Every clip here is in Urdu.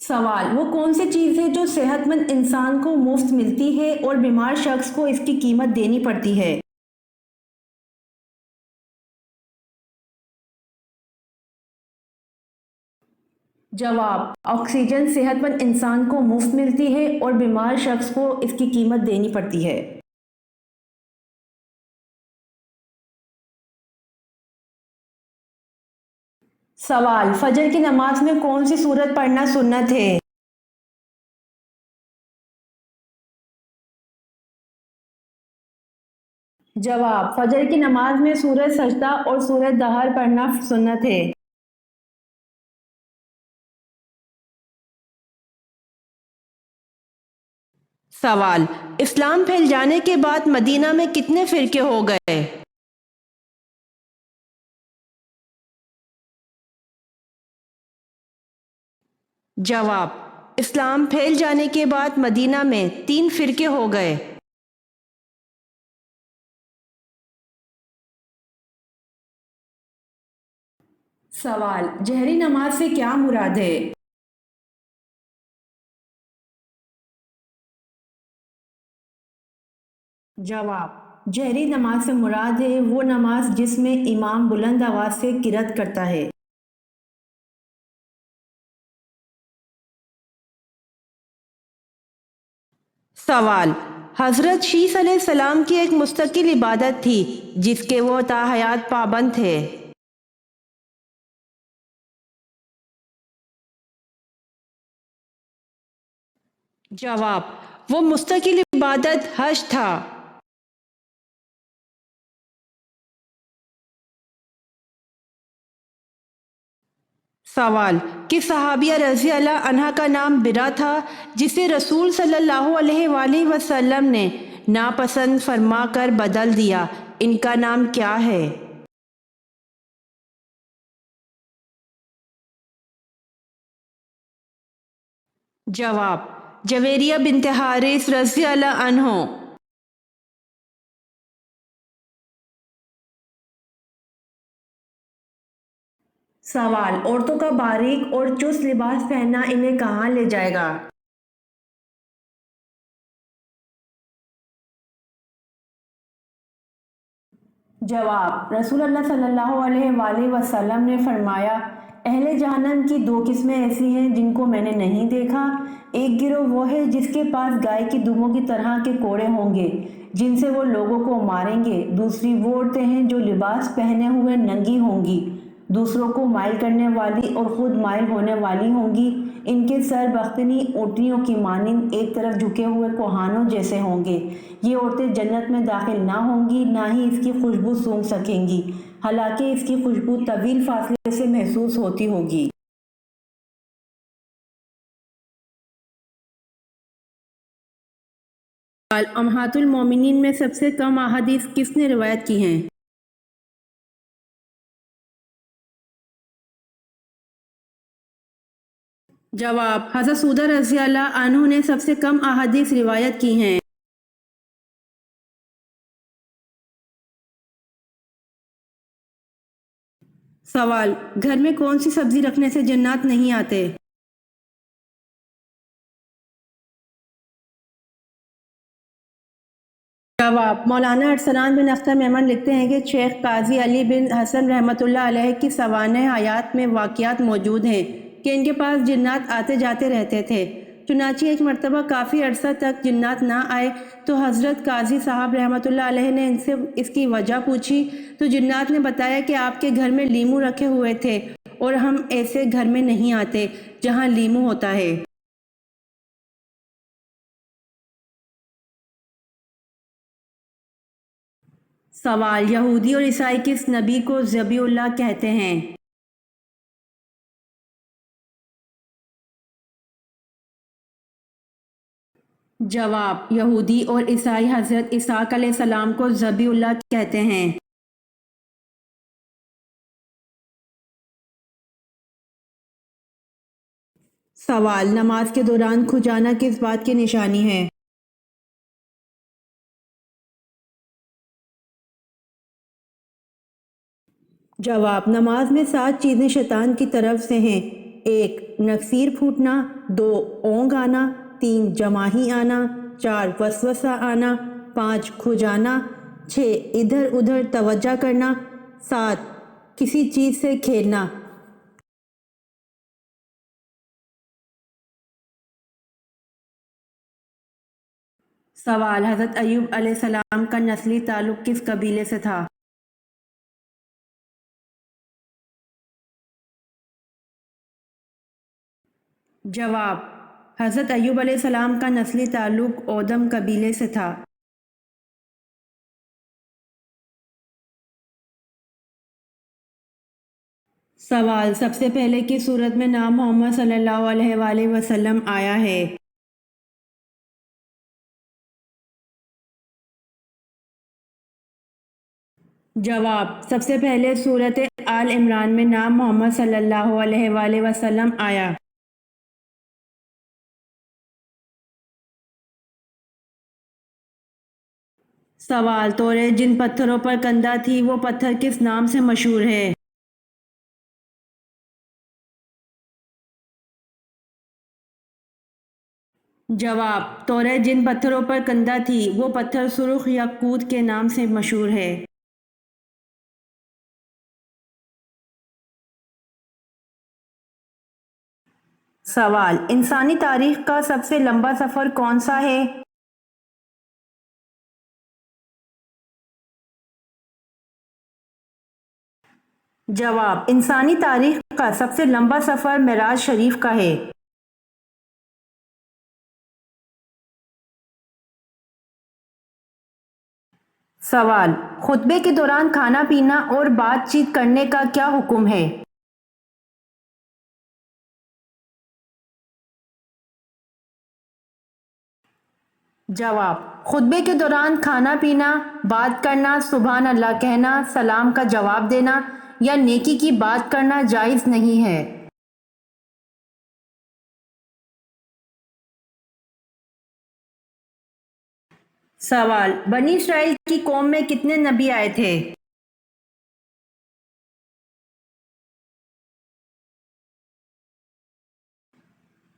سوال: وہ کون سی چیز ہے جو صحت مند انسان کو مفت ملتی ہے اور بیمار شخص کو اس کی قیمت دینی پڑتی ہے؟ جواب: آکسیجن صحت مند انسان کو مفت ملتی ہے اور بیمار شخص کو اس کی قیمت دینی پڑتی ہے۔ سوال: فجر کی نماز میں کون سی سورت پڑھنا سنت ہے؟ جواب: فجر کی نماز میں سورۃ سجدہ اور سورۃ دہر پڑھنا سنت ہے۔ سوال: اسلام پھیل جانے کے بعد مدینہ میں کتنے فرقے ہو گئے؟ جواب: اسلام پھیل جانے کے بعد مدینہ میں 3 فرقے ہو گئے۔ سوال: جہری نماز سے کیا مراد ہے؟ جواب: جہری نماز سے مراد ہے وہ نماز جس میں امام بلند آواز سے قرات کرتا ہے۔ سوال: حضرت شیس علیہ السلام کی ایک مستقل عبادت تھی جس کے وہ تا حیات پابند تھے۔ جواب: وہ مستقل عبادت حج تھا۔ سوال: کس صحابیہ رضی اللہ عنہا کا نام برا تھا جسے رسول صلی اللہ علیہ وآلہ وسلم نے ناپسند فرما کر بدل دیا؟ ان کا نام کیا ہے؟ جواب: جویریہ بنت حارث رضی اللہ عنہ۔ سوال: عورتوں کا باریک اور چست لباس پہننا انہیں کہاں لے جائے گا؟ جواب: رسول اللہ صلی اللہ علیہ وآلہ وسلم نے فرمایا، اہل جہنم کی 2 قسمیں ایسی ہیں جن کو میں نے نہیں دیکھا۔ ایک گروہ وہ ہے جس کے پاس گائے کی دموں کی طرح کے کوڑے ہوں گے جن سے وہ لوگوں کو ماریں گے۔ دوسری وہ عورتیں ہیں جو لباس پہنے ہوئے ننگی ہوں گی، دوسروں کو مائل کرنے والی اور خود مائل ہونے والی ہوں گی۔ ان کے سر بختنی اونٹنیوں کی مانند ایک طرف جھکے ہوئے کوہانوں جیسے ہوں گے۔ یہ عورتیں جنت میں داخل نہ ہوں گی، نہ ہی اس کی خوشبو سونگھ سکیں گی، حالانکہ اس کی خوشبو طویل فاصلے سے محسوس ہوتی ہوگی۔ امہات المومنین میں سب سے کم احادیث کس نے روایت کی ہیں؟ جواب: حضرت سودہ رضی اللہ عنہ نے سب سے کم احادیث روایت کی ہیں۔ سوال: گھر میں کون سی سبزی رکھنے سے جنات نہیں آتے؟ جواب: مولانا ارسلان بن اختر میمن لکھتے ہیں کہ شیخ قاضی علی بن حسن رحمۃ اللہ علیہ کی سوانح حیات میں واقعات موجود ہیں کہ ان کے پاس جنات آتے جاتے رہتے تھے۔ چنانچہ ایک مرتبہ کافی عرصہ تک جنات نہ آئے تو حضرت قاضی صاحب رحمۃ اللہ علیہ نے ان سے اس کی وجہ پوچھی تو جنات نے بتایا کہ آپ کے گھر میں لیمو رکھے ہوئے تھے اور ہم ایسے گھر میں نہیں آتے جہاں لیمو ہوتا ہے۔ سوال: یہودی اور عیسائی کس نبی کو ذبیح اللہ کہتے ہیں؟ جواب: یہودی اور عیسائی حضرت اسحاق علیہ السلام کو ذبیح اللہ کہتے ہیں۔ سوال: نماز کے دوران کھجانا کس بات کی نشانی ہے؟ جواب: نماز میں 7 چیزیں شیطان کی طرف سے ہیں۔ 1 نکسیر پھوٹنا، 2 اونگ آنا، 3 جماہی آنا، 4 وسوسہ آنا، 5 کھجانا، 6 ادھر ادھر توجہ کرنا، 7 کسی چیز سے کھیلنا۔ سوال: حضرت ایوب علیہ السلام کا نسلی تعلق کس قبیلے سے تھا؟ جواب: حضرت ایوب علیہ السلام کا نسلی تعلق اودم قبیلے سے تھا۔ سوال: سب سے پہلے کس سورت میں نام محمد صلی اللہ علیہ وآلہ وسلم آیا ہے؟ جواب: سب سے پہلے سورت آل عمران میں نام محمد صلی اللہ علیہ وآلہ وسلم آیا۔ سوال: تورے جن پتھروں پر کندہ تھی وہ پتھر کس نام سے مشہور ہے؟ جواب: تورے جن پتھروں پر کندہ تھی وہ پتھر سرخ یاقوت کے نام سے مشہور ہے۔ سوال: انسانی تاریخ کا سب سے لمبا سفر کون سا ہے؟ جواب: انسانی تاریخ کا سب سے لمبا سفر معراج شریف کا ہے۔ سوال: خطبے کے دوران کھانا پینا اور بات چیت کرنے کا کیا حکم ہے؟ جواب: خطبے کے دوران کھانا پینا، بات کرنا، سبحان اللہ کہنا، سلام کا جواب دینا یا نیکی کی بات کرنا جائز نہیں ہے۔ سوال: بنی اسرائیل کی قوم میں کتنے نبی آئے تھے؟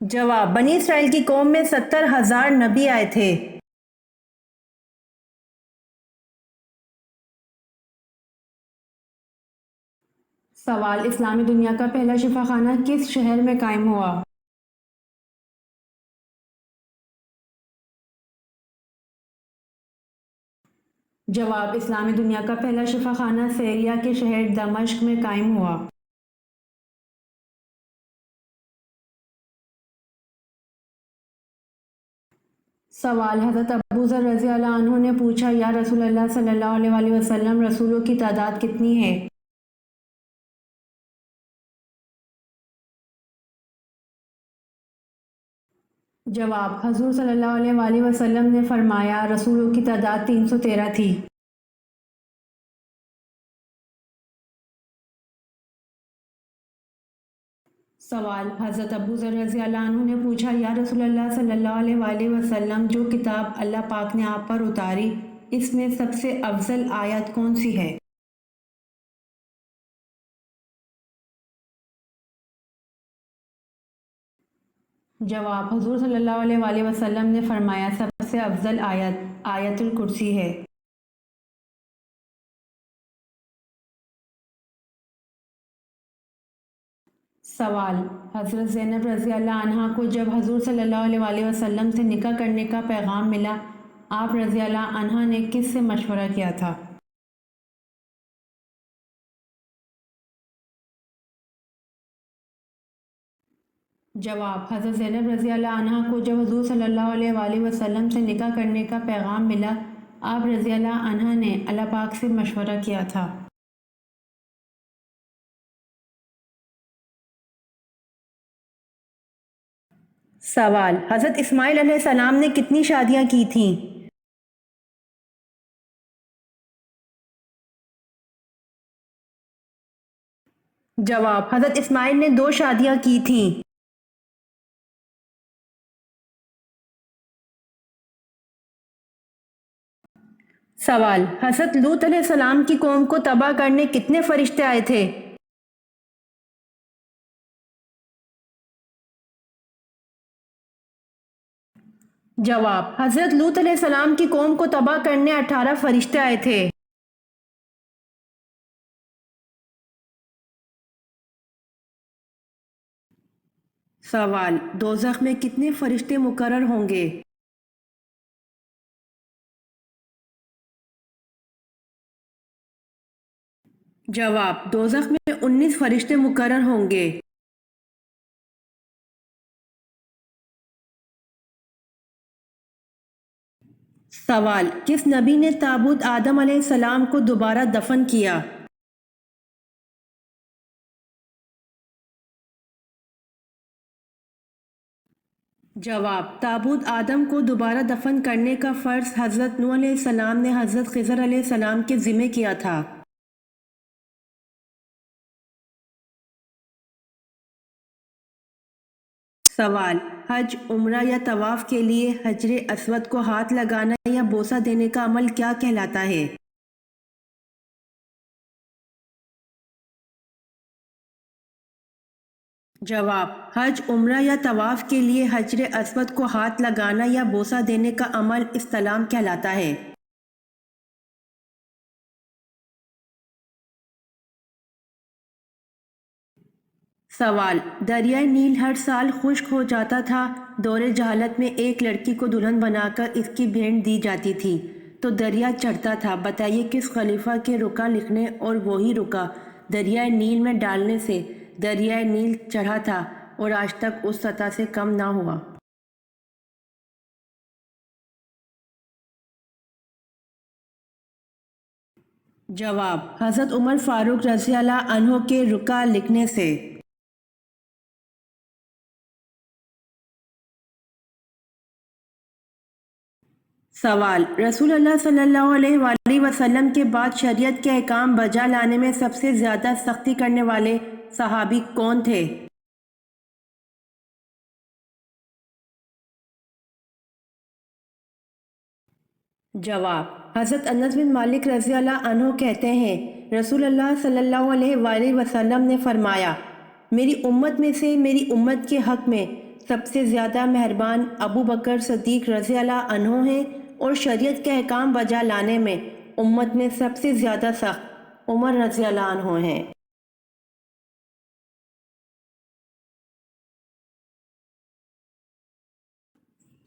جواب: بنی اسرائیل کی قوم میں 70,000 نبی آئے تھے۔ سوال: اسلامی دنیا کا پہلا شفا خانہ کس شہر میں قائم ہوا؟ جواب: اسلامی دنیا کا پہلا شفا خانہ سیریا کے شہر دمشق میں قائم ہوا۔ سوال: حضرت ابو ذر رضی اللہ عنہ نے پوچھا، یا رسول اللہ صلی اللہ علیہ وآلہ وسلم، رسولوں کی تعداد کتنی ہے؟ جواب: حضور صلی اللہ علیہ وآلہ وسلم نے فرمایا، رسولوں کی تعداد 313 تھی۔ سوال: حضرت ابو ذر رضی اللہ عنہ نے پوچھا، یا رسول اللہ صلی اللہ علیہ وآلہ وسلم، جو کتاب اللہ پاک نے آپ پر اتاری اس میں سب سے افضل آیت کون سی ہے؟ جواب: حضور صلی اللہ علیہ وآلہ وسلم نے فرمایا، سب سے افضل آیت آیت الکرسی ہے۔ سوال: حضرت زینب رضی اللہ عنہا کو جب حضور صلی اللہ علیہ وآلہ وسلم سے نکاح کرنے کا پیغام ملا، آپ رضی اللہ عنہا نے کس سے مشورہ کیا تھا؟ جواب: حضرت زینب رضی اللہ عنہا کو جب حضور صلی اللہ علیہ وآلہ وسلم سے نکاح کرنے کا پیغام ملا، آپ رضی اللہ عنہا نے اللہ پاک سے مشورہ کیا تھا۔ سوال: حضرت اسماعیل علیہ السلام نے کتنی شادیاں کی تھیں؟ جواب: حضرت اسماعیل نے 2 شادیاں کی تھیں۔ سوال: حضرت لوط علیہ السلام کی قوم کو تباہ کرنے کتنے فرشتے آئے تھے؟ جواب: حضرت لوط علیہ السلام کی قوم کو تباہ کرنے 18 فرشتے آئے تھے۔ سوال: دوزخ میں کتنے فرشتے مقرر ہوں گے؟ جواب: دوزخ میں 19 فرشتے مقرر ہوں گے۔ سوال: کس نبی نے تابوت آدم علیہ السلام کو دوبارہ دفن کیا؟ جواب: تابوت آدم کو دوبارہ دفن کرنے کا فرض حضرت نوح علیہ السلام نے حضرت خضر علیہ السلام کے ذمہ کیا تھا۔ سوال: حج، عمرہ یا طواف کے لیے حجر اسود کو ہاتھ لگانا یا بوسہ دینے کا عمل کیا کہلاتا ہے؟ جواب: حج، عمرہ یا طواف کے لیے حجر اسود کو ہاتھ لگانا یا بوسہ دینے کا عمل استلام کہلاتا ہے۔ سوال: دریائے نیل ہر سال خشک ہو جاتا تھا۔ دور جہالت میں ایک لڑکی کو دلہن بنا کر اس کی بھیٹ دی جاتی تھی تو دریا چڑھتا تھا۔ بتائیے کس خلیفہ کے رکا لکھنے اور وہی رکا دریائے نیل میں ڈالنے سے دریائے نیل چڑھا تھا اور آج تک اس سطح سے کم نہ ہوا؟ جواب: حضرت عمر فاروق رضی اللہ عنہ کے رکا لکھنے سے۔ سوال: رسول اللہ صلی اللہ علیہ وآلہ وسلم کے بعد شریعت کے احکام بجا لانے میں سب سے زیادہ سختی کرنے والے صحابی کون تھے؟ جواب: حضرت انس بن مالک رضی اللہ عنہ کہتے ہیں، رسول اللہ صلی اللہ علیہ وآلہ وسلم نے فرمایا، میری امت میں سے میری امت کے حق میں سب سے زیادہ مہربان ابو بکر صدیق رضی اللہ عنہ ہیں، اور شریعت کے احکام بجا لانے میں امت میں سب سے زیادہ سخت عمر رضی اللہ عنہ ہیں۔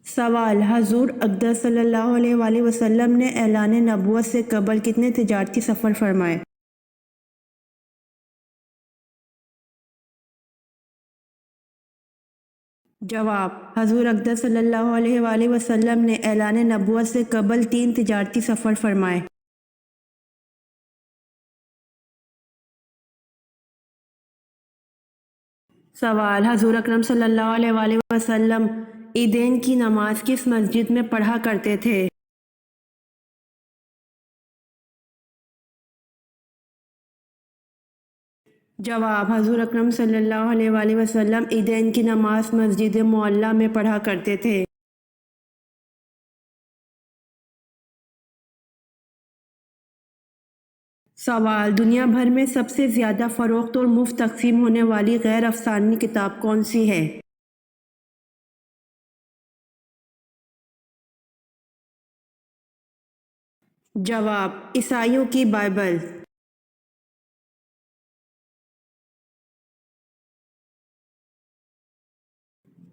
سوال: حضور اقدس صلی اللہ علیہ وآلہ وسلم نے اعلان نبوت سے قبل کتنے تجارتی سفر فرمائے؟ جواب: حضور اقدس صلی اللہ علیہ وآلہ وسلم نے اعلان نبوت سے قبل 3 تجارتی سفر فرمائے۔ سوال: حضور اکرم صلی اللہ علیہ وآلہ وسلم عیدین کی نماز کس مسجد میں پڑھا کرتے تھے؟ جواب: حضور اکرم صلی اللہ علیہ وآلہ وسلم عیدین کی نماز مسجد معلیٰ میں پڑھا کرتے تھے۔ سوال: دنیا بھر میں سب سے زیادہ فروخت اور مفت تقسیم ہونے والی غیر افسانوی کتاب کون سی ہے؟ جواب: عیسائیوں کی بائبل۔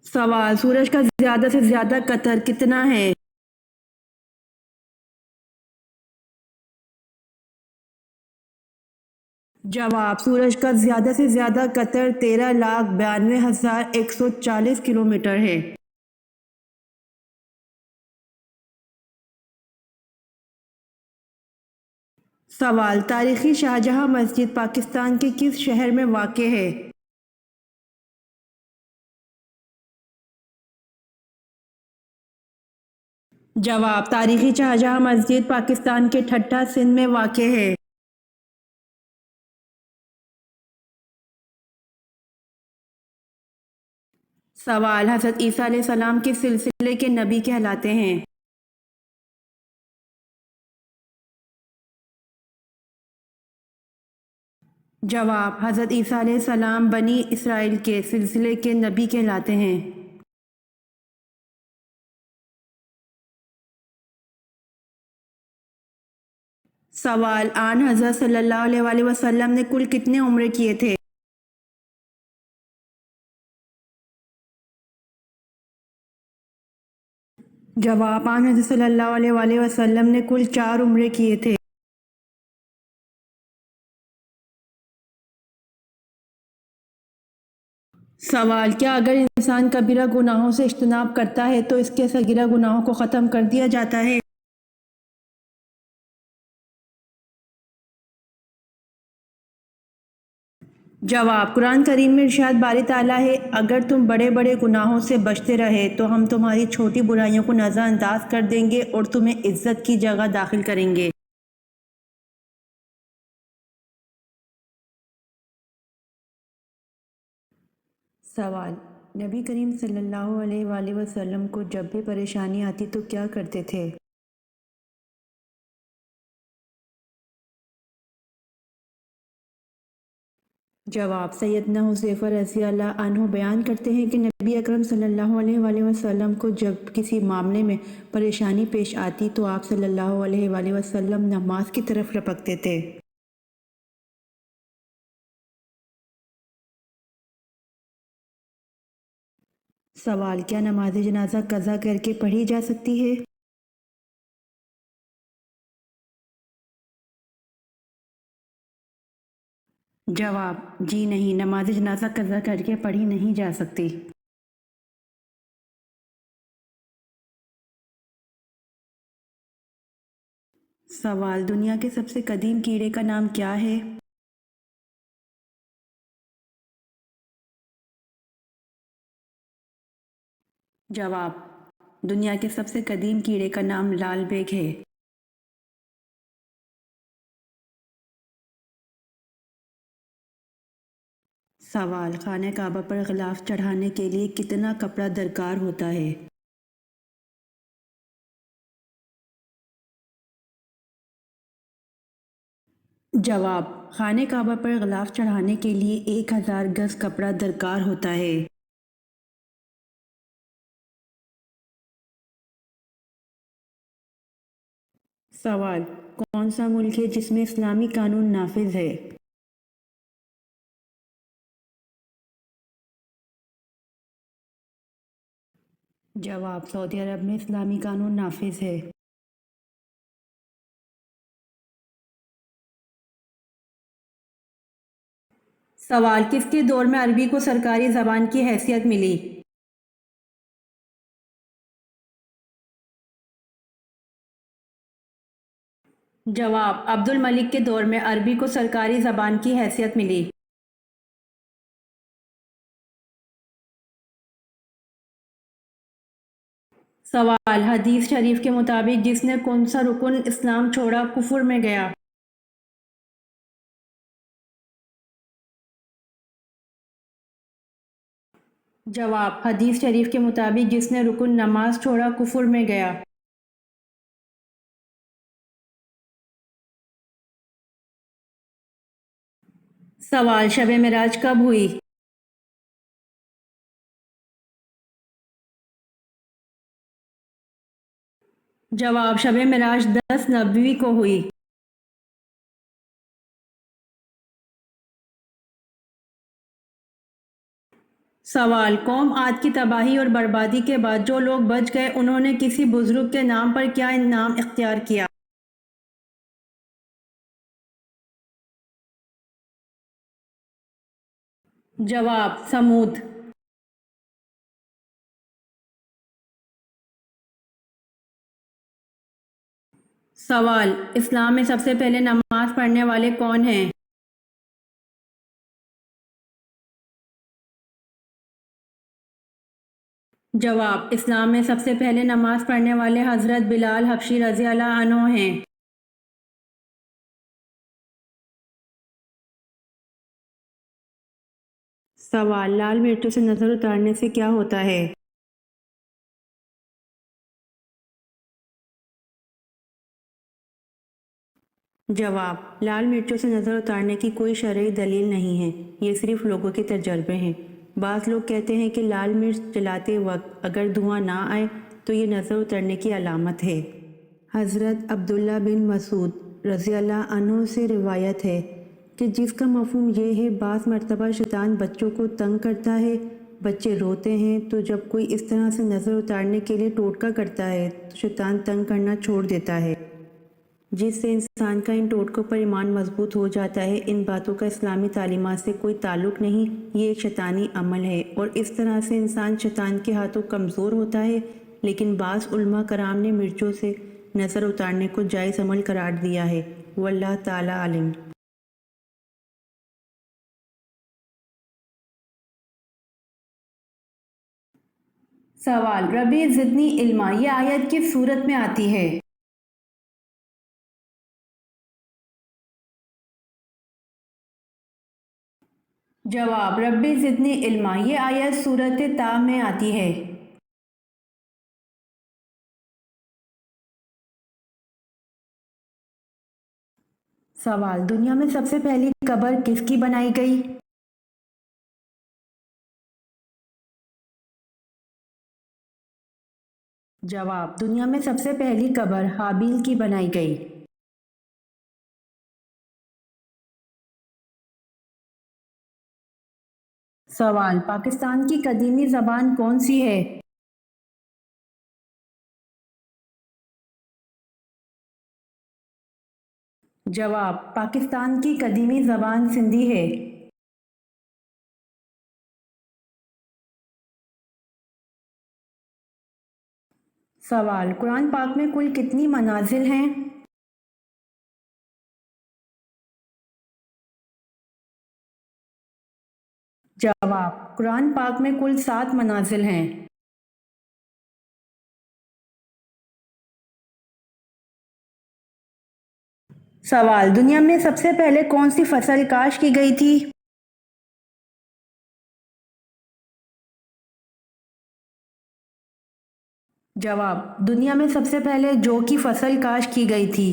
سوال: سورج کا زیادہ سے زیادہ قطر کتنا ہے؟ جواب: سورج کا زیادہ سے زیادہ قطر 13,92,140 کلومیٹر ہے۔ سوال: تاریخی شاہجہاں مسجد پاکستان کے کس شہر میں واقع ہے؟ جواب: تاریخی شاہجہاں مسجد پاکستان کے ٹھٹھہ سندھ میں واقع ہے۔ سوال: حضرت عیسیٰ علیہ السلام کس سلسلے کے نبی کہلاتے ہیں؟ جواب: حضرت عیسیٰ علیہ السلام بنی اسرائیل کے سلسلے کے نبی کہلاتے ہیں۔ سوال: آن حضرت صلی اللہ علیہ وآلہ وسلم نے کل کتنے عمرے کیے تھے؟ جواب: آن حضرت صلی اللہ علیہ وآلہ وسلم نے کل 4 عمرے کیے تھے۔ سوال: کیا اگر انسان کبیرہ گناہوں سے اجتناب کرتا ہے تو اس کے صغیرہ گناہوں کو ختم کر دیا جاتا ہے؟ جواب: قرآن کریم میں ارشاد باری تعالیٰ ہے: اگر تم بڑے بڑے گناہوں سے بچتے رہے تو ہم تمہاری چھوٹی برائیوں کو نظر انداز کر دیں گے اور تمہیں عزت کی جگہ داخل کریں گے۔ سوال: نبی کریم صلی اللہ علیہ وآلہ وسلم کو جب بھی پریشانی آتی تو کیا کرتے تھے؟ جواب: سیدنا حذیفہ رضی اللہ عنہ بیان کرتے ہیں کہ نبی اکرم صلی اللہ علیہ وآلہ وسلم کو جب کسی معاملے میں پریشانی پیش آتی تو آپ صلی اللہ علیہ وآلہ وسلم نماز کی طرف لپکتے تھے۔ سوال: کیا نماز جنازہ قضا کر کے پڑھی جا سکتی ہے؟ جواب: جی نہیں، نماز جنازہ قضا کر کے پڑھی نہیں جا سکتی۔ سوال: دنیا کے سب سے قدیم کیڑے کا نام کیا ہے؟ جواب: دنیا کے سب سے قدیم کیڑے کا نام لال بیگ ہے۔ سوال: خانہ کعبہ پر غلاف چڑھانے کے لیے کتنا کپڑا درکار ہوتا ہے؟ جواب: خانہ کعبہ پر غلاف چڑھانے کے لیے 1000 گز کپڑا درکار ہوتا ہے۔ سوال: کون سا ملک ہے جس میں اسلامی قانون نافذ ہے؟ جواب: سعودی عرب میں اسلامی قانون نافذ ہے۔ سوال: کس کے دور میں عربی کو سرکاری زبان کی حیثیت ملی؟ جواب: عبد الملک کے دور میں عربی کو سرکاری زبان کی حیثیت ملی۔ سوال: حدیث شریف کے مطابق جس نے کون سا رکن اسلام چھوڑا کفر میں گیا؟ جواب: حدیث شریف کے مطابق جس نے رکن نماز چھوڑا کفر میں گیا۔ سوال: شب معراج کب ہوئی؟ جواب: شب معراج 10 نبوی کو ہوئی۔ سوال: قوم عاد کی تباہی اور بربادی کے بعد جو لوگ بچ گئے انہوں نے کسی بزرگ کے نام پر کیا نام اختیار کیا؟ جواب: سمود۔ سوال: اسلام میں سب سے پہلے نماز پڑھنے والے کون ہیں؟ جواب: اسلام میں سب سے پہلے نماز پڑھنے والے حضرت بلال حبشی رضی اللہ عنہ ہیں۔ سوال: لال مرچوں سے نظر اتارنے سے کیا ہوتا ہے؟ جواب: لال مرچوں سے نظر اتارنے کی کوئی شرعی دلیل نہیں ہے، یہ صرف لوگوں کے تجربے ہیں۔ بعض لوگ کہتے ہیں کہ لال مرچ جلاتے وقت اگر دھواں نہ آئے تو یہ نظر اترنے کی علامت ہے۔ حضرت عبداللہ بن مسعود رضی اللہ عنہ سے روایت ہے کہ جس کا مفہوم یہ ہے بعض مرتبہ شیطان بچوں کو تنگ کرتا ہے، بچے روتے ہیں تو جب کوئی اس طرح سے نظر اتارنے کے لیے ٹوٹکا کرتا ہے تو شیطان تنگ کرنا چھوڑ دیتا ہے، جس سے انسان کا ان ٹوٹکوں پر ایمان مضبوط ہو جاتا ہے۔ ان باتوں کا اسلامی تعلیمات سے کوئی تعلق نہیں، یہ ایک شیطانی عمل ہے اور اس طرح سے انسان شیطان کے ہاتھوں کمزور ہوتا ہے، لیکن بعض علماء کرام نے مرچوں سے نظر اتارنے کو جائز عمل قرار دیا ہے، واللہ تعالی عالم۔ سوال، ربی زدنی علما یہ آیت کس صورت میں آتی ہے؟ جواب، ربی زدنی علما یہ آیت سورۃ طٰ میں آتی ہے۔ سوال، دنیا میں سب سے پہلی قبر کس کی بنائی گئی؟ جواب، دنیا میں سب سے پہلی قبر حابیل کی بنائی گئی۔ سوال، پاکستان کی قدیمی زبان کون سی ہے؟ جواب، پاکستان کی قدیمی زبان سندھی ہے۔ سوال، قرآن پاک میں کل کتنی منازل ہیں؟ جواب، قرآن پاک میں کل 7 منازل ہیں۔ سوال، دنیا میں سب سے پہلے کون سی فصل کاشت کی گئی تھی؟ جواب، دنیا میں سب سے پہلے جو کی فصل کاشت کی گئی تھی۔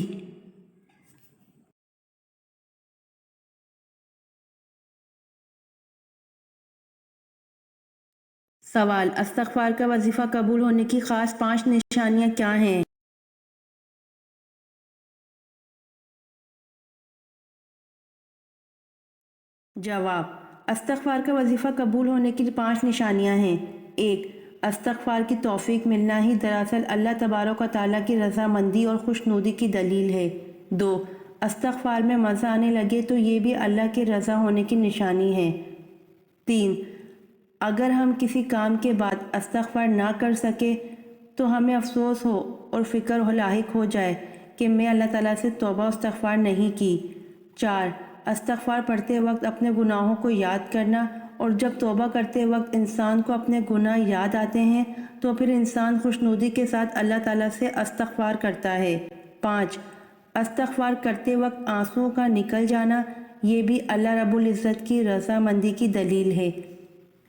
سوال، استغفار کا وظیفہ قبول ہونے کی خاص 5 نشانیاں کیا ہیں؟ جواب، استغفار کا وظیفہ قبول ہونے کی 5 نشانیاں ہیں۔ 1، استغفار کی توفیق ملنا ہی دراصل اللہ تبارک و تعالیٰ کی رضامندی اور خوشنودی کی دلیل ہے۔ 2، استغفار میں مزہ آنے لگے تو یہ بھی اللہ کے رضا ہونے کی نشانی ہے۔ 3، اگر ہم کسی کام کے بعد استغفار نہ کر سکے تو ہمیں افسوس ہو اور فکر لاحق ہو جائے کہ میں اللہ تعالیٰ سے توبہ و استغفار نہیں کی۔ 4، استغفار پڑھتے وقت اپنے گناہوں کو یاد کرنا، اور جب توبہ کرتے وقت انسان کو اپنے گناہ یاد آتے ہیں تو پھر انسان خوشنودی کے ساتھ اللہ تعالیٰ سے استغفار کرتا ہے۔ 5، استغفار کرتے وقت آنسوؤں کا نکل جانا، یہ بھی اللہ رب العزت کی رضامندی کی دلیل ہے۔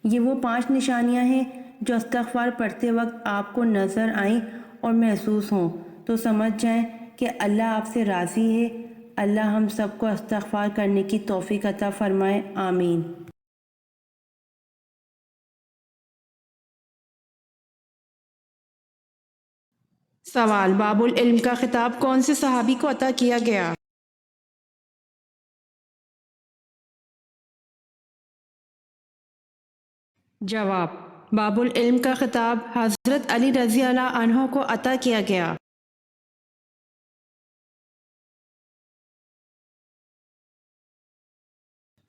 یہ وہ 5 نشانیاں ہیں جو استغفار پڑھتے وقت آپ کو نظر آئیں اور محسوس ہوں تو سمجھ جائیں کہ اللہ آپ سے راضی ہے۔ اللہ ہم سب کو استغفار کرنے کی توفیق عطا فرمائے، آمین۔ سوال، باب العلم کا خطاب کون سے صحابی کو عطا کیا گیا؟ جواب، باب العلم کا خطاب حضرت علی رضی اللہ عنہ کو عطا کیا گیا۔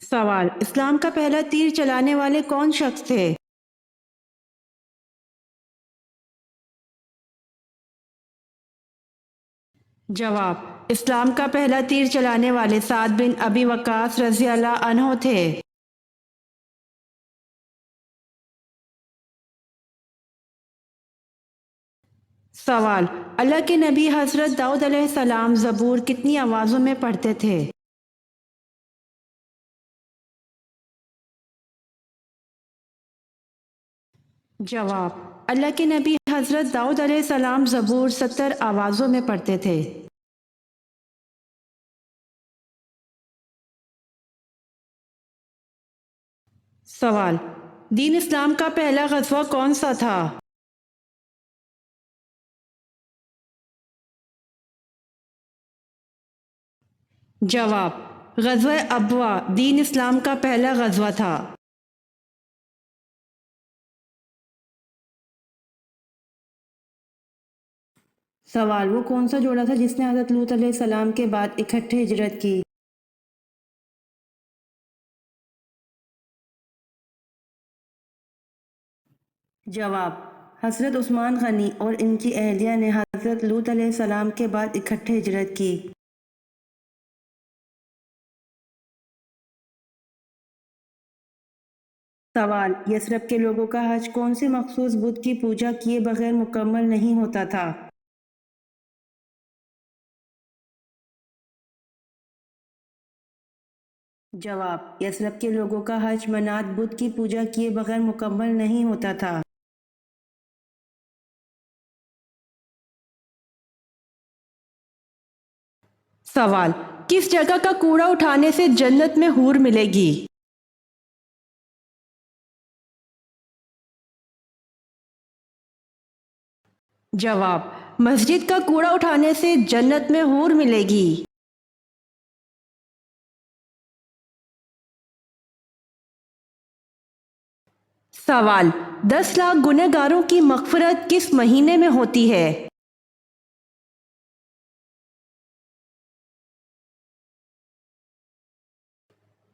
سوال، اسلام کا پہلا تیر چلانے والے کون شخص تھے؟ جواب، اسلام کا پہلا تیر چلانے والے سعد بن ابی وقاص رضی اللہ عنہ تھے۔ سوال، اللہ کے نبی حضرت داؤد علیہ السلام زبور کتنی آوازوں میں پڑھتے تھے؟ جواب، اللہ کے نبی حضرت داؤد علیہ السلام زبور 70 آوازوں میں پڑھتے تھے۔ سوال، دین اسلام کا پہلا غزوہ کون سا تھا؟ جواب: غزوہ ابوا دین اسلام کا پہلا غزوہ تھا۔ سوال: وہ کون سا جوڑا تھا جس نے حضرت لوط علیہ السلام کے بعد اکٹھے ہجرت کی؟ جواب: حضرت عثمان غنی اور ان کی اہلیہ نے حضرت لوط علیہ السلام کے بعد اکٹھے ہجرت کی۔ سوال: یثرب کے لوگوں کا حج کون سے مخصوص بت کی پوجا کیے بغیر مکمل نہیں ہوتا تھا؟ جواب: یثرب کے لوگوں کا حج منات بت کی پوجا کیے بغیر مکمل نہیں ہوتا تھا۔ سوال: کس جگہ کا کوڑا اٹھانے سے جنت میں حور ملے گی؟ جواب: مسجد کا کوڑا اٹھانے سے جنت میں حور ملے گی۔ سوال: 10 لاکھ گنہ گاروں کی مغفرت کس مہینے میں ہوتی ہے؟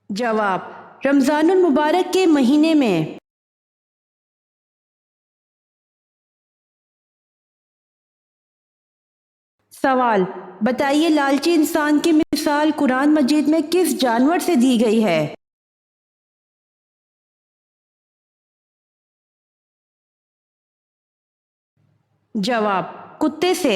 جواب: رمضان المبارک کے مہینے میں۔ سوال: بتائیے لالچی انسان کی مثال قرآن مجید میں کس جانور سے دی گئی ہے؟ جواب: کتے سے۔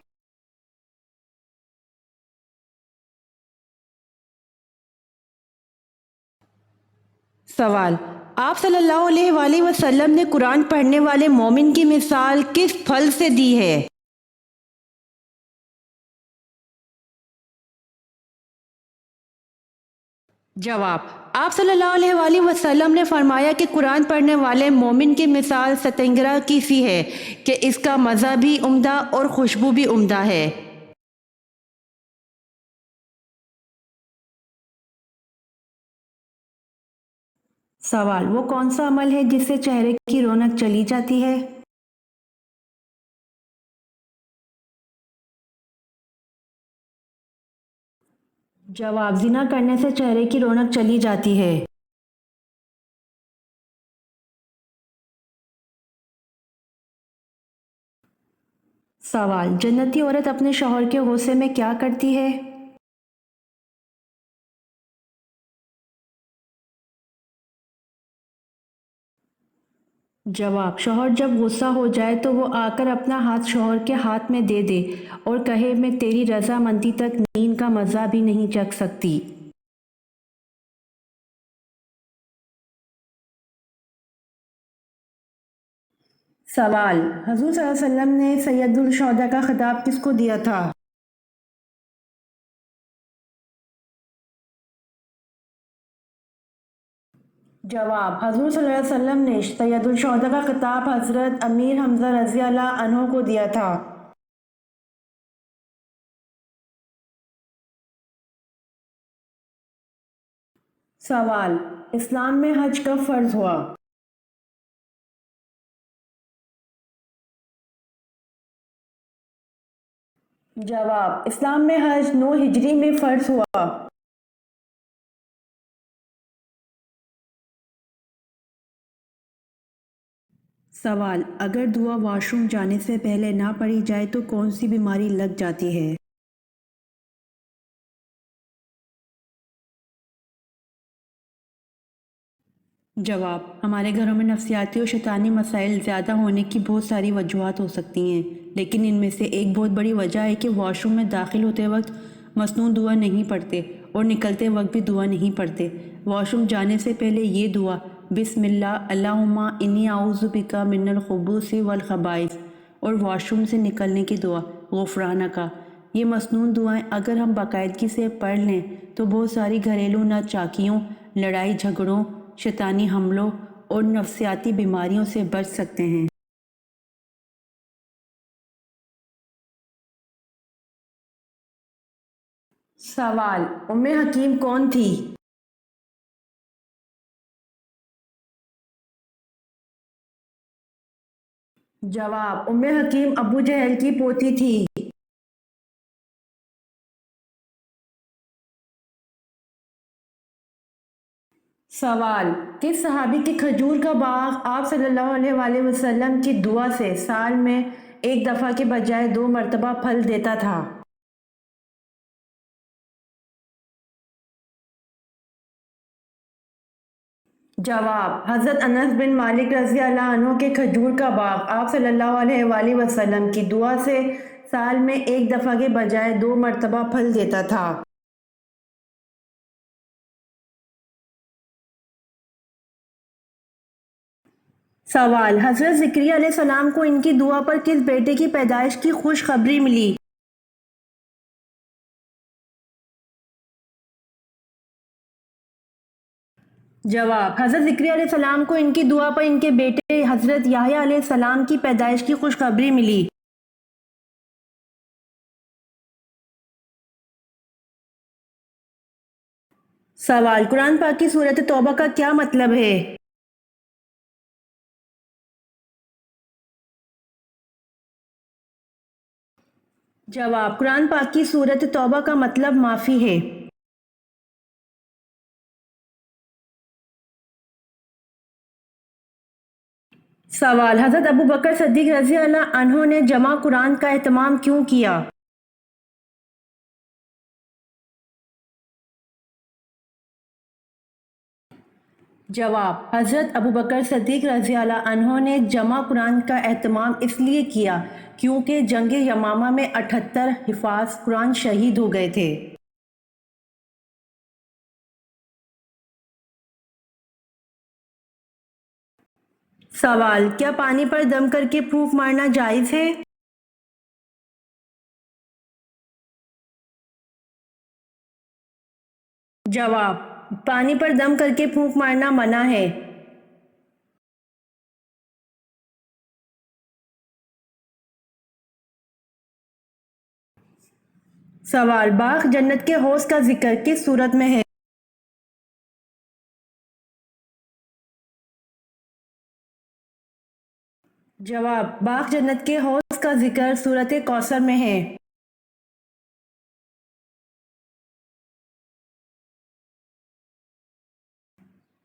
سوال: آپ صلی اللہ علیہ وآلہ وسلم نے قرآن پڑھنے والے مومن کی مثال کس پھل سے دی ہے؟ جواب: آپ صلی اللہ علیہ وآلہ وسلم نے فرمایا کہ قرآن پڑھنے والے مومن کی مثال ستنگرا کی سی ہے کہ اس کا مزہ بھی عمدہ اور خوشبو بھی عمدہ ہے۔ سوال: وہ کون سا عمل ہے جس سے چہرے کی رونق چلی جاتی ہے؟ جواب: زنا کرنے سے چہرے کی رونق چلی جاتی ہے۔ سوال: جنتی عورت اپنے شوہر کے غصے میں کیا کرتی ہے؟ جواب: شوہر جب غصہ ہو جائے تو وہ آ کر اپنا ہاتھ شوہر کے ہاتھ میں دے دے اور کہے میں تیری رضامندی تک نیند کا مزہ بھی نہیں چکھ سکتی۔ سوال: حضور صلی اللہ علیہ وسلم نے سید الشہداء کا خطاب کس کو دیا تھا؟ جواب: حضور صلی اللہ علیہ وسلم نے سید الشہداء کا خطاب حضرت امیر حمزہ رضی اللہ عنہ کو دیا تھا۔ سوال: اسلام میں حج کب فرض ہوا؟ جواب: اسلام میں حج 9 ہجری میں فرض ہوا۔ سوال: اگر دعا واش روم جانے سے پہلے نہ پڑھی جائے تو کون سی بیماری لگ جاتی ہے؟ جواب: ہمارے گھروں میں نفسیاتی اور شیطانی مسائل زیادہ ہونے کی بہت ساری وجوہات ہو سکتی ہیں، لیکن ان میں سے ایک بہت بڑی وجہ ہے کہ واش روم میں داخل ہوتے وقت مسنون دعا نہیں پڑھتے اور نکلتے وقت بھی دعا نہیں پڑھتے۔ واش روم جانے سے پہلے یہ دعا بسم اللہ اللہم انی اعوذ بک من الخبث والخبائث اور واش روم سے نکلنے کی دعا غفرانک، یہ مسنون دعائیں اگر ہم باقاعدگی سے پڑھ لیں تو بہت ساری گھریلو ناچاکیوں، لڑائی جھگڑوں، شیطانی حملوں اور نفسیاتی بیماریوں سے بچ سکتے ہیں۔ سوال: ام حکیم کون تھی؟ جواب: ام حکیم ابو جہل کی پوتی تھی۔ سوال: کس صحابی کے کھجور کا باغ آپ صلی اللہ علیہ وآلہ وسلم کی دعا سے سال میں ایک دفعہ کے بجائے 2 مرتبہ پھل دیتا تھا؟ جواب: حضرت انس بن مالک رضی اللہ عنہ کے کھجور کا باغ آپ صلی اللہ علیہ وآلہ وسلم کی دعا سے سال میں ایک دفعہ کے بجائے 2 مرتبہ پھل دیتا تھا۔ سوال: حضرت زکریا علیہ السلام کو ان کی دعا پر کس بیٹے کی پیدائش کی خوشخبری ملی؟ جواب: حضرت زکریا علیہ السلام کو ان کی دعا پر ان کے بیٹے حضرت یحییٰ علیہ السلام کی پیدائش کی خوشخبری ملی۔ سوال: قرآن پاک کی سورۃ توبہ کا کیا مطلب ہے؟ جواب: قرآن پاک کی سورۃ توبہ کا مطلب معافی ہے۔ سوال: حضرت ابوبکر صدیق رضی اللہ عنہ نے جمع قرآن کا اہتمام کیوں کیا؟ جواب: حضرت ابوبکر صدیق رضی اللہ عنہ نے جمع قرآن کا اہتمام اس لیے کیا کیونکہ جنگ یمامہ میں 78 حفاظ قرآن شہید ہو گئے تھے۔ سوال: کیا پانی پر دم کر کے پھونک مارنا جائز ہے؟ جواب: پانی پر دم کر کے پھونک مارنا منع ہے۔ سوال: باغ جنت کے حوض کا ذکر کس صورت میں ہے؟ جواب: باغ جنت کے حوض کا ذکر سورۃ کوثر میں ہے۔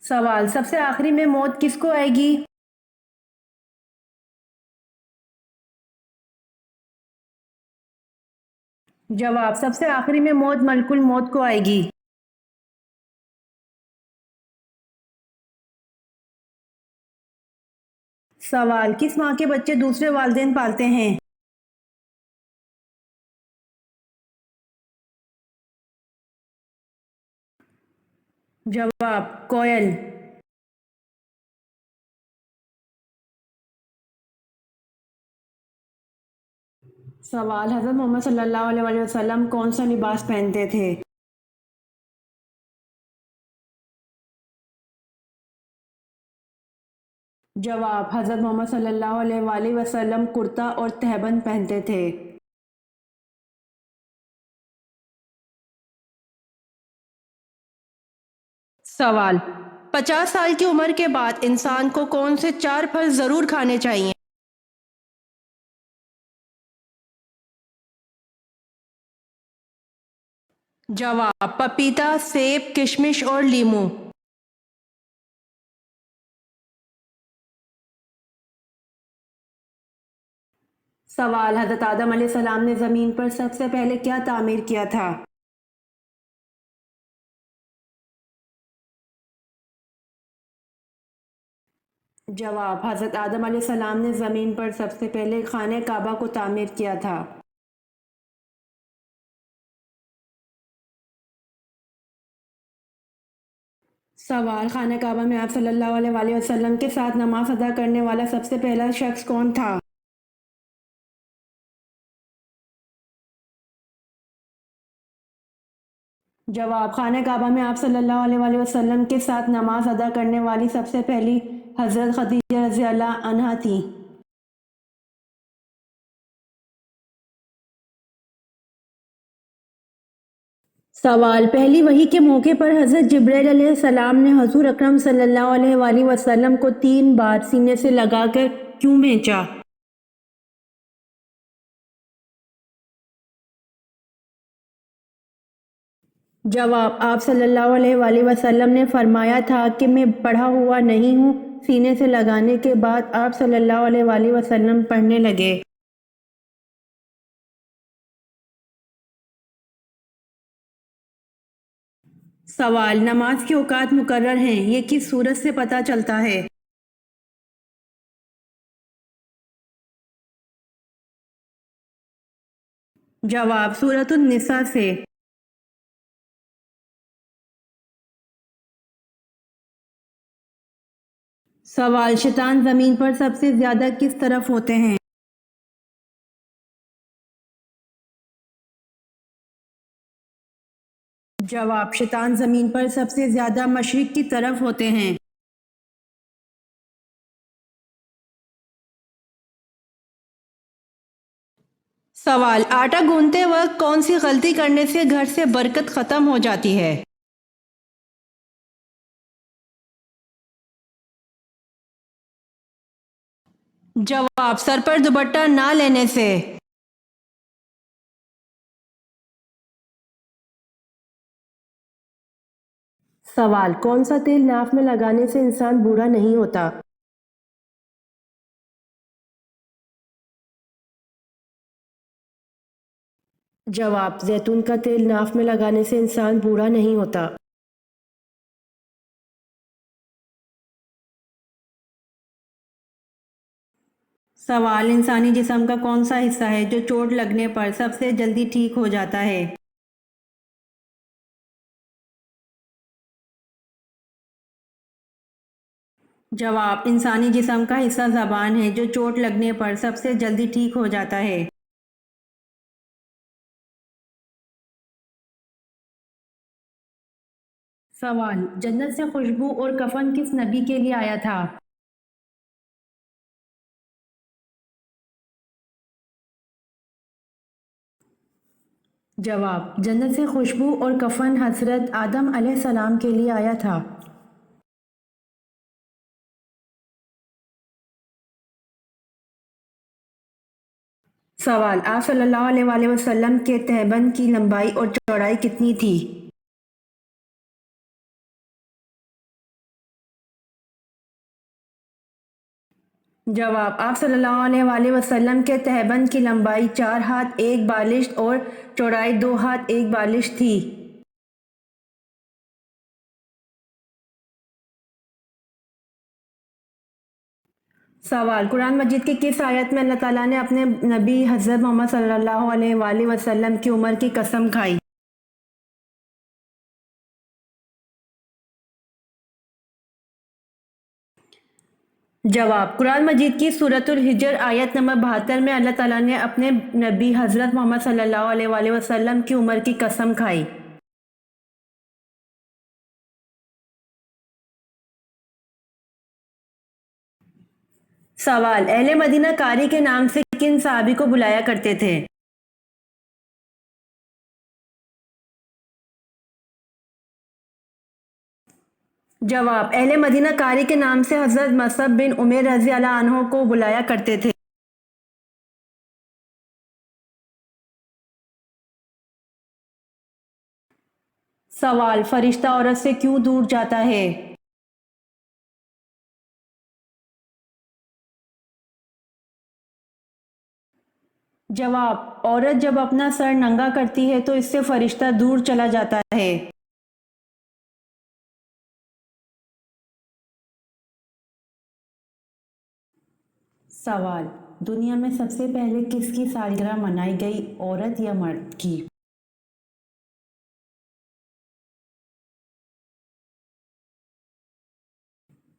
سوال: سب سے آخری میں موت کس کو آئے گی؟ جواب: سب سے آخری میں موت ملک الموت کو آئے گی۔ سوال: کس ماں کے بچے دوسرے والدین پالتے ہیں؟ جواب: کوئل۔ سوال: حضرت محمد صلی اللہ علیہ وآلہ وسلم کون سا لباس پہنتے تھے؟ جواب: حضرت محمد صلی اللہ علیہ وآلہ وسلم کرتا اور تہبند پہنتے تھے۔ سوال: 50 سال کی عمر کے بعد انسان کو کون سے 4 پھل ضرور کھانے چاہیے؟ جواب: پپیتا، سیب، کشمش اور لیمو۔ سوال: حضرت آدم علیہ السلام نے زمین پر سب سے پہلے کیا تعمیر کیا تھا؟ جواب: حضرت آدم علیہ السلام نے زمین پر سب سے پہلے خانہ کعبہ کو تعمیر کیا تھا۔ سوال: خانہ کعبہ میں آپ صلی اللہ علیہ وآلہ وسلم کے ساتھ نماز ادا کرنے والا سب سے پہلا شخص کون تھا؟ جواب: خانہ کعبہ میں آپ صلی اللہ علیہ وآلہ وسلم کے ساتھ نماز ادا کرنے والی سب سے پہلی حضرت خدیجہ رضی اللہ عنہا تھیں۔ سوال: پہلی وحی کے موقع پر حضرت جبرائیل علیہ السلام نے حضور اکرم صلی اللہ علیہ وآلہ وسلم کو 3 بار سینے سے لگا کر کیوں بھیجا؟ جواب: آپ صلی اللہ علیہ وآلہ وسلم نے فرمایا تھا کہ میں پڑھا ہوا نہیں ہوں۔ سینے سے لگانے کے بعد آپ صلی اللہ علیہ وآلہ وسلم پڑھنے لگے۔ سوال: نماز کے اوقات مقرر ہیں، یہ کس صورت سے پتہ چلتا ہے؟ جواب: سورۃ النساء سے۔ سوال: شیطان زمین پر سب سے زیادہ کس طرف ہوتے ہیں؟ جواب: شیطان زمین پر سب سے زیادہ مشرق کی طرف ہوتے ہیں۔ سوال: آٹا گوندتے وقت کون سی غلطی کرنے سے گھر سے برکت ختم ہو جاتی ہے؟ جواب: سر پر دوپٹہ نہ لینے سے۔ سوال: کون سا تیل ناف میں لگانے سے انسان بوڑھا نہیں ہوتا؟ جواب: زیتون کا تیل ناف میں لگانے سے انسان بوڑھا نہیں ہوتا۔ سوال: انسانی جسم کا کون سا حصہ ہے جو چوٹ لگنے پر سب سے جلدی ٹھیک ہو جاتا ہے؟ جواب: انسانی جسم کا حصہ زبان ہے جو چوٹ لگنے پر سب سے جلدی ٹھیک ہو جاتا ہے۔ سوال: جنت سے خوشبو اور کفن کس نبی کے لیے آیا تھا؟ جواب: جنت سے خوشبو اور کفن حضرت آدم علیہ السلام کے لیے آیا تھا۔ سوال: آپ صلی اللہ علیہ وآلہ وسلم کے تہبند کی لمبائی اور چوڑائی کتنی تھی؟ جواب: آپ صلی اللہ علیہ وآلہ وسلم کے تہبند کی لمبائی 4 ہاتھ 1 بالشت اور چوڑائی 2 ہاتھ 1 بالشت تھی۔ سوال: قرآن مجید کی کس آیت میں اللہ تعالیٰ نے اپنے نبی حضرت محمد صلی اللہ علیہ وآلہ وسلم کی عمر کی قسم کھائی؟ جواب: قرآن مجید کی سورۃ الحجر آیت نمبر 72 میں اللہ تعالیٰ نے اپنے نبی حضرت محمد صلی اللہ علیہ وآلہ وسلم کی عمر کی قسم کھائی۔ سوال: اہل مدینہ قاری کے نام سے کن صحابی کو بلایا کرتے تھے؟ جواب: اہل مدینہ قاری کے نام سے حضرت مصعب بن عمیر رضی اللہ عنہ کو بلایا کرتے تھے۔ سوال: فرشتہ عورت سے کیوں دور جاتا ہے؟ جواب: عورت جب اپنا سر ننگا کرتی ہے تو اس سے فرشتہ دور چلا جاتا ہے۔ سوال: دنیا میں سب سے پہلے کس کی سالگرہ منائی گئی، عورت یا مرد کی؟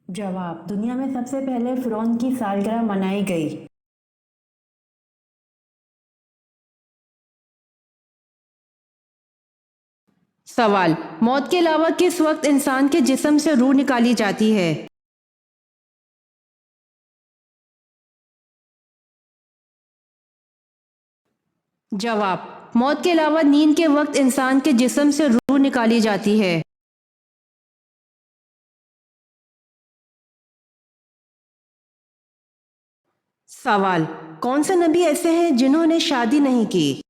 جواب: دنیا میں سب سے پہلے فرعون کی سالگرہ منائی گئی۔ سوال: موت کے علاوہ کس وقت انسان کے جسم سے روح نکالی جاتی ہے؟ جواب: موت کے علاوہ نیند کے وقت انسان کے جسم سے روح نکالی جاتی ہے۔ سوال: کون سے نبی ایسے ہیں جنہوں نے شادی نہیں کی؟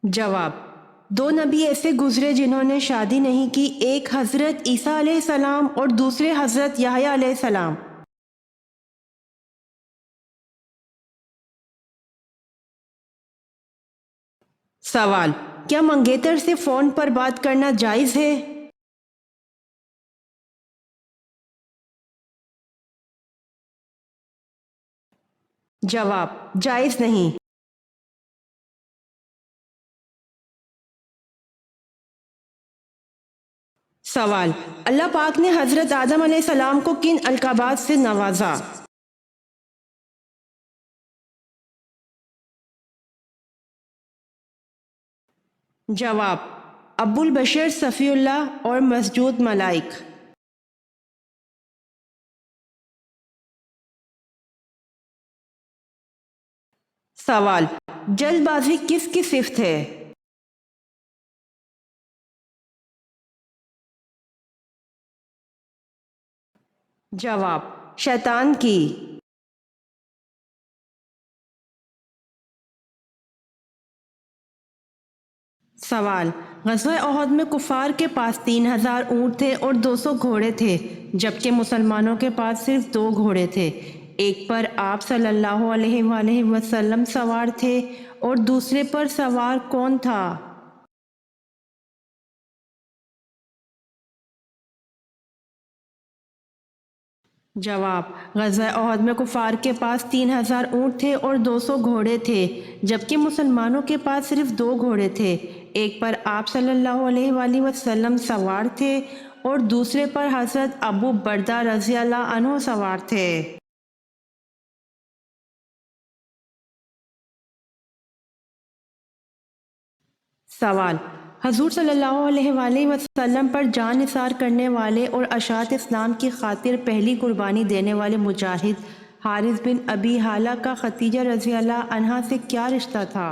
جواب: دو نبی ایسے گزرے جنہوں نے شادی نہیں کی، ایک حضرت عیسیٰ علیہ السلام اور دوسرے حضرت یحییٰ علیہ السلام۔ سوال: کیا منگیتر سے فون پر بات کرنا جائز ہے؟ جواب: جائز نہیں۔ سوال: اللہ پاک نے حضرت آدم علیہ السلام کو کن القابات سے نوازا؟ جواب: ابو البشر، صفی اللہ اور مسجود ملائک۔ سوال: جلد بازی کس کی صفت ہے؟ جواب: شیطان کی۔ سوال: غزوہ احد میں کفار کے پاس 3000 اونٹ تھے اور 200 گھوڑے تھے، جبکہ مسلمانوں کے پاس صرف 2 گھوڑے تھے۔ ایک پر آپ صلی اللہ علیہ وآلہ وسلم سوار تھے اور دوسرے پر سوار کون تھا؟ جواب: غزوہ احد میں کفار کے پاس 3000 اونٹ تھے اور 200 گھوڑے تھے، جبکہ مسلمانوں کے پاس صرف 2 گھوڑے تھے۔ ایک پر آپ صلی اللہ علیہ وآلہ وسلم سوار تھے اور دوسرے پر حضرت ابو بردہ رضی اللہ عنہ سوار تھے۔ سوال: حضور صلی اللہ علیہ وآلہ وسلم پر جان نثار کرنے والے اور اشاعت اسلام کی خاطر پہلی قربانی دینے والے مجاہد حارث بن ابی حالہ کا خدیجہ رضی اللہ عنہا سے کیا رشتہ تھا؟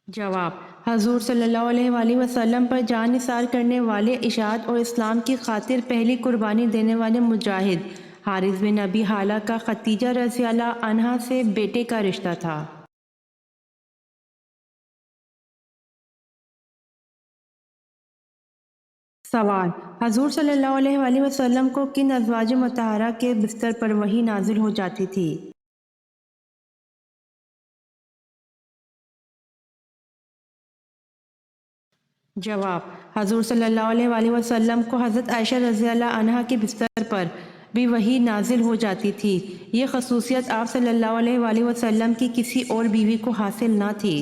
جواب: حضور صلی اللہ علیہ وآلہ وسلم پر جان نثار کرنے والے، اشاعت اور اسلام کی خاطر پہلی قربانی دینے والے مجاہد حارث بن ابی حالہ کا خدیجہ رضی اللہ عنہا سے بیٹے کا رشتہ تھا۔ سوال: حضور صلی اللہ علیہ وآلہ وسلم کو کن ازواج مطہرہ کے بستر پر وحی نازل ہو جاتی تھی؟ جواب: حضور صلی اللہ علیہ وآلہ وسلم کو حضرت عائشہ رضی اللہ عنہا کے بستر پر بھی وحی نازل ہو جاتی تھی۔ یہ خصوصیت آپ صلی اللہ علیہ وآلہ وسلم کی کسی اور بیوی کو حاصل نہ تھی۔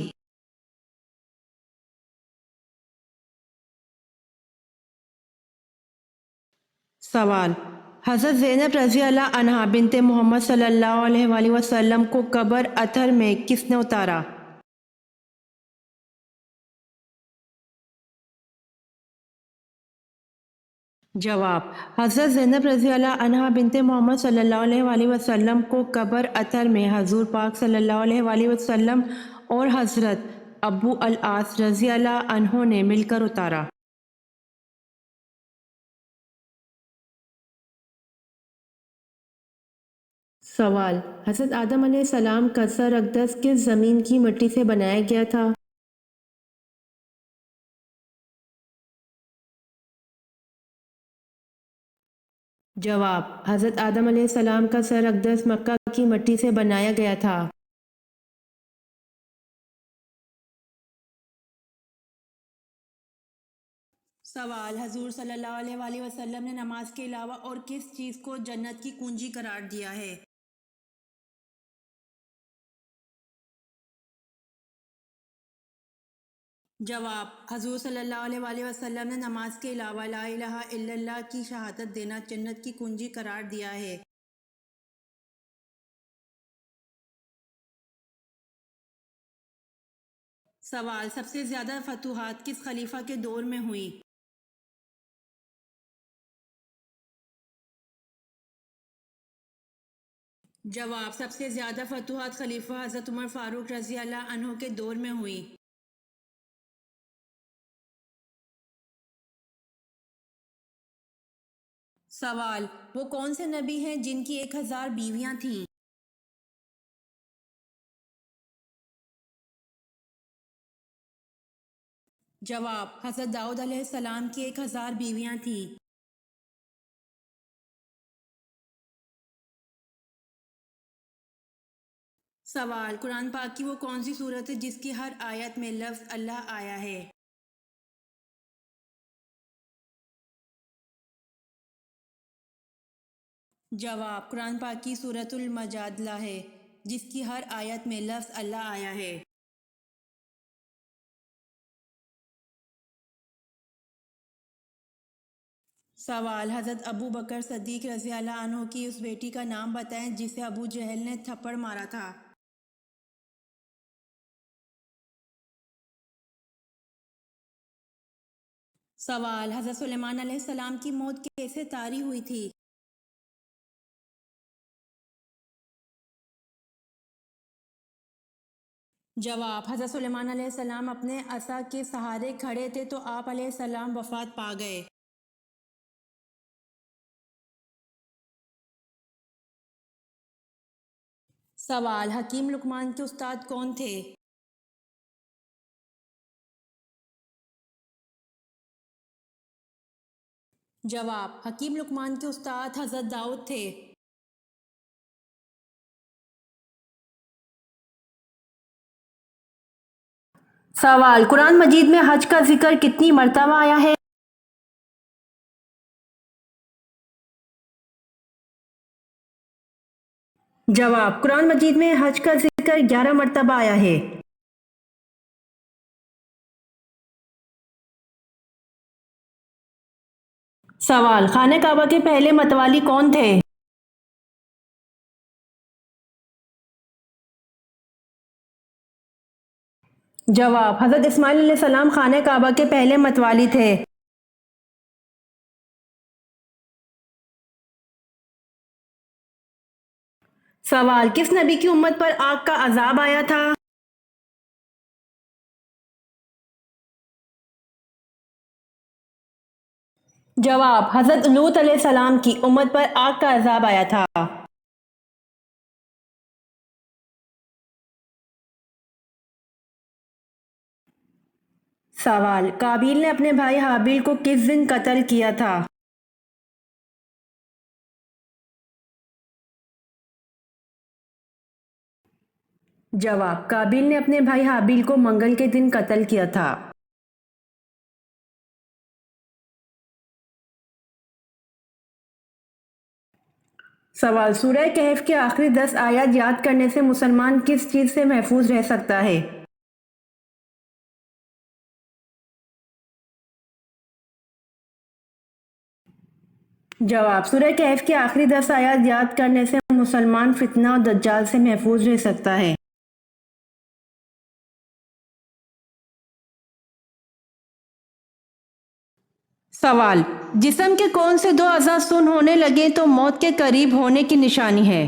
سوال: حضرت زینب رضی اللہ عنہا بنت محمد صلی اللہ علیہ وآلہ وسلم کو قبر اطہر میں کس نے اتارا؟ جواب: حضرت زینب رضی اللہ عنہا بنت محمد صلی اللہ علیہ وآلہ وسلم کو قبر اطہر میں حضور پاک صلی اللہ علیہ وآلہ وسلم اور حضرت ابو العاص رضی اللہ عنہ نے مل کر اتارا۔ سوال: حضرت آدم علیہ السلام کا سر اقدس کس زمین کی مٹی سے بنایا گیا تھا؟ جواب: حضرت آدم علیہ السلام کا سر اقدس مکہ کی مٹی سے بنایا گیا تھا۔ سوال: حضور صلی اللہ علیہ وآلہ وسلم نے نماز کے علاوہ اور کس چیز کو جنت کی کنجی قرار دیا ہے؟ جواب: حضور صلی اللہ علیہ وآلہ وسلم نے نماز کے علاوہ لا الہ الا اللہ کی شہادت دینا جنت کی کنجی قرار دیا ہے۔ سوال: سب سے زیادہ فتوحات کس خلیفہ کے دور میں ہوئیں؟ جواب: سب سے زیادہ فتوحات خلیفہ حضرت عمر فاروق رضی اللہ عنہ کے دور میں ہوئی۔ سوال: وہ کون سے نبی ہیں جن کی 1000 بیویاں تھیں؟ جواب: حضرت داؤد علیہ السلام کی 1000 بیویاں تھیں۔ سوال: قرآن پاک کی وہ کون سی صورت ہے جس کی ہر آیت میں لفظ اللہ آیا ہے؟ جواب: قرآن پاک کی سورۃ المجادلہ ہے جس کی ہر آیت میں لفظ اللہ آیا ہے۔ سوال: حضرت ابو بکر صدیق رضی اللہ عنہ کی اس بیٹی کا نام بتائیں جسے ابو جہل نے تھپڑ مارا تھا۔ سوال: حضرت سلیمان علیہ السلام کی موت کیسے طاری ہوئی تھی؟ جواب: حضرت سلیمان علیہ السلام اپنے عصا کے سہارے کھڑے تھے تو آپ علیہ السلام وفات پا گئے۔ سوال: حکیم لقمان کے استاد کون تھے؟ جواب: حکیم لقمان کے استاد حضرت داؤد تھے۔ سوال: قرآن مجید میں حج کا ذکر کتنی مرتبہ آیا ہے؟ جواب: قرآن مجید میں حج کا ذکر 11 مرتبہ آیا ہے۔ سوال: خانہ کعبہ کے پہلے متوالی کون تھے؟ جواب: حضرت اسماعیل علیہ السلام خانہ کعبہ کے پہلے متوالی تھے۔ سوال: کس نبی کی امت پر آگ کا عذاب آیا تھا؟ جواب: حضرت لوط علیہ السلام کی امت پر آگ کا عذاب آیا تھا۔ سوال: قابیل نے اپنے بھائی حابیل کو کس دن قتل کیا تھا؟ جواب: قابیل نے اپنے بھائی حابیل کو منگل کے دن قتل کیا تھا۔ سوال: سورہ کہف کے آخری 10 آیات یاد کرنے سے مسلمان کس چیز سے محفوظ رہ سکتا ہے؟ جواب: سورہ کہف کے آخری 10 آیات یاد کرنے سے مسلمان فتنہ اور دجال سے محفوظ رہ سکتا ہے۔ سوال: جسم کے کون سے 2 اعضاء سن ہونے لگیں تو موت کے قریب ہونے کی نشانی ہے؟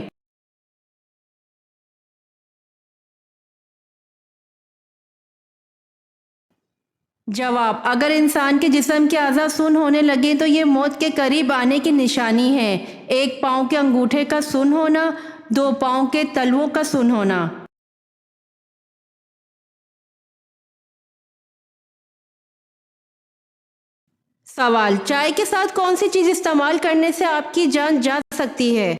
جواب: اگر انسان کے جسم کے اعضاء سن ہونے لگیں تو یہ موت کے قریب آنے کی نشانی ہے۔ 1 پاؤں کے انگوٹھے کا سن ہونا، 2 پاؤں کے تلووں کا سن ہونا۔ سوال: چائے کے ساتھ کون سی چیز استعمال کرنے سے آپ کی جان جا سکتی ہے؟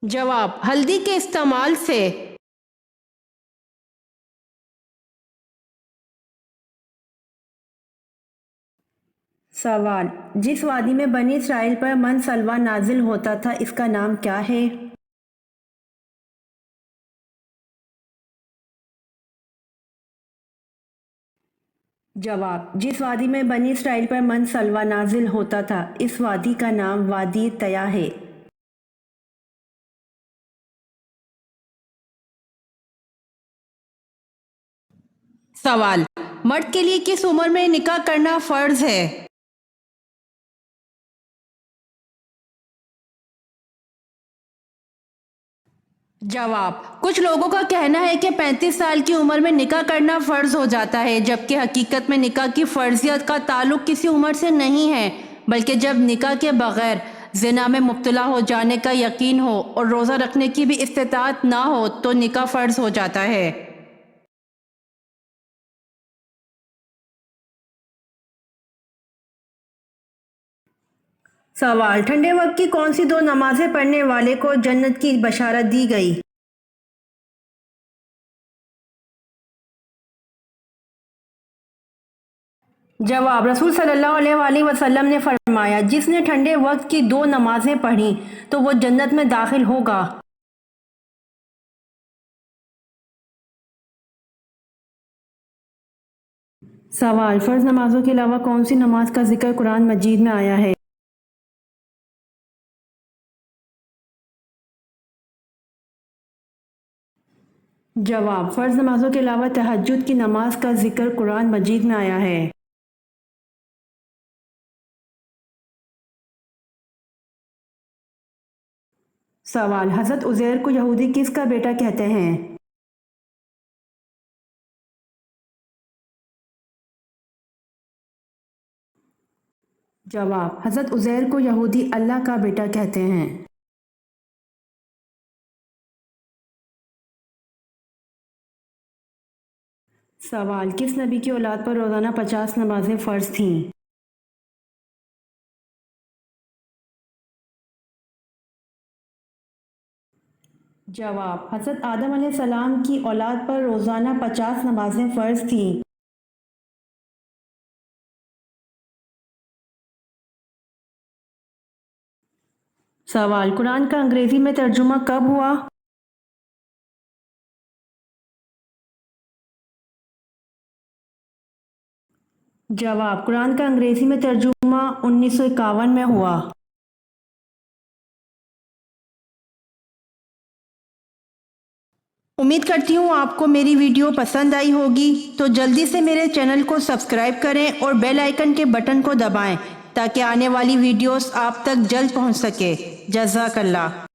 جواب: ہلدی کے استعمال سے۔ سوال: جس وادی میں بنی اسرائیل پر من سلویٰ نازل ہوتا تھا اس کا نام کیا ہے؟ جواب: جس وادی میں بنی اسرائیل پر من سلویٰ نازل ہوتا تھا اس وادی کا نام وادی طیٰ ہے۔ سوال: مرد کے لیے کس عمر میں نکاح کرنا فرض ہے؟ جواب: کچھ لوگوں کا کہنا ہے کہ 35 سال کی عمر میں نکاح کرنا فرض ہو جاتا ہے، جبکہ حقیقت میں نکاح کی فرضیت کا تعلق کسی عمر سے نہیں ہے، بلکہ جب نکاح کے بغیر زنا میں مبتلا ہو جانے کا یقین ہو اور روزہ رکھنے کی بھی استطاعت نہ ہو تو نکاح فرض ہو جاتا ہے۔ سوال: ٹھنڈے وقت کی کون سی 2 نمازیں پڑھنے والے کو جنت کی بشارت دی گئی؟ جواب: رسول صلی اللہ علیہ وآلہ وسلم نے فرمایا، جس نے ٹھنڈے وقت کی 2 نمازیں پڑھیں تو وہ جنت میں داخل ہوگا۔ سوال: فرض نمازوں کے علاوہ کون سی نماز کا ذکر قرآن مجید میں آیا ہے؟ جواب: فرض نمازوں کے علاوہ تہجد کی نماز کا ذکر قرآن مجید میں آیا ہے۔ سوال: حضرت عزیر کو یہودی کس کا بیٹا کہتے ہیں؟ جواب: حضرت عزیر کو یہودی اللہ کا بیٹا کہتے ہیں۔ سوال: کس نبی کی اولاد پر روزانہ 50 نمازیں فرض تھیں؟ جواب: حضرت آدم علیہ السلام کی اولاد پر روزانہ 50 نمازیں فرض تھیں۔ سوال: قرآن کا انگریزی میں ترجمہ کب ہوا؟ جواب: قرآن کا انگریزی میں ترجمہ 1951 میں ہوا۔ امید کرتی ہوں آپ کو میری ویڈیو پسند آئی ہوگی، تو جلدی سے میرے چینل کو سبسکرائب کریں اور بیل آئیکن کے بٹن کو دبائیں تاکہ آنے والی ویڈیوز آپ تک جلد پہنچ سکے۔ جزاک اللہ۔